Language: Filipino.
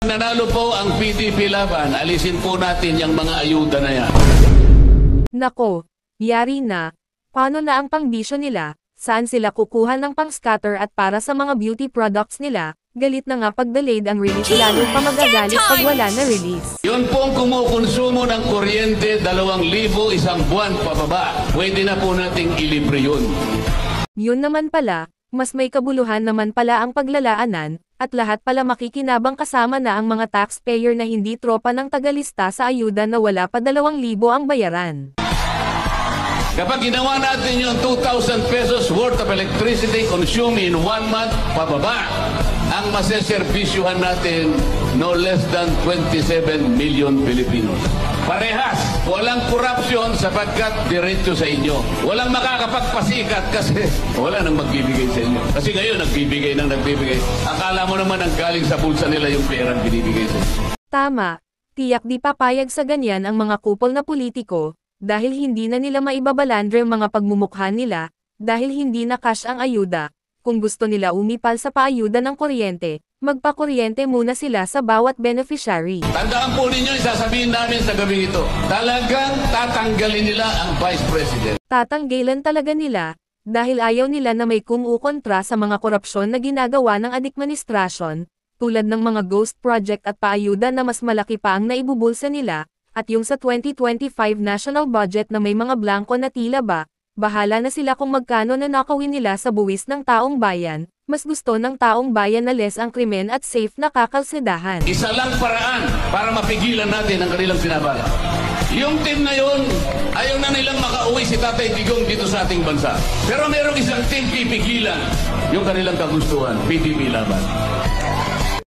Nanalo po ang PDP Laban, alisin po natin yung mga ayuda na yan. Nako, yari na. Paano na ang pangbisyo nila? Saan sila kukuha ng pang-scatter at para sa mga beauty products nila? Galit na nga pag delayed ang release, lalo pa magagalit pag wala na release. Yun pong kumukonsumo ng kuryente, 2,000 isang buwan pababa. Pwede na po nating ilibre yun. Yun naman pala, mas may kabuluhan naman pala ang paglalaanan, at lahat pala makikinabang kasama na ang mga taxpayer na hindi tropa ng tagalista sa ayuda na wala pa 2,000 ang bayaran. Kapag ginawa natin yung 2,000 pesos worth of electricity consumed in 1 month pababa, ang maseservisyuhan natin no less than 27 million Filipinos. Parehas, walang korupsyon sapagkat diretso sa inyo. Walang makakapagpasikat kasi wala nang magbibigay sa inyo. Kasi ngayon nagbibigay. Akala mo naman ang galing sa bulsa nila yung perang binibigay sa inyo. Tama, tiyak di papayag sa ganyan ang mga kupol na politiko, dahil hindi na nila maibabalandre ang mga pagmumukha nila, dahil hindi na cash ang ayuda. Kung gusto nila umipal sa paayuda ng kuryente, magpakuryente muna sila sa bawat beneficiary. Tandaan po ninyo, sasabihin namin sa gabing ito, talagang tatanggalin nila ang Vice President. Tatanggilan talaga nila, dahil ayaw nila na may kumukontra sa mga korupsyon na ginagawa ng administrasyon, tulad ng mga ghost project at paayuda na mas malaki pa ang naibubulsa nila, at yung sa 2025 national budget na may mga blanco na tila ba, bahala na sila kung magkano na nakawin nila sa buwis ng taong bayan, mas gusto ng taong bayan na less ang krimen at safe na kakalsedahan. Isa lang paraan para mapigilan natin ang kanilang sinabala. Yung team na yun, ayaw na nilang makauwi si Tatay Digong dito sa ating bansa. Pero merong isang team pipigilan, yung kanilang kagustuhan, PDP Laban.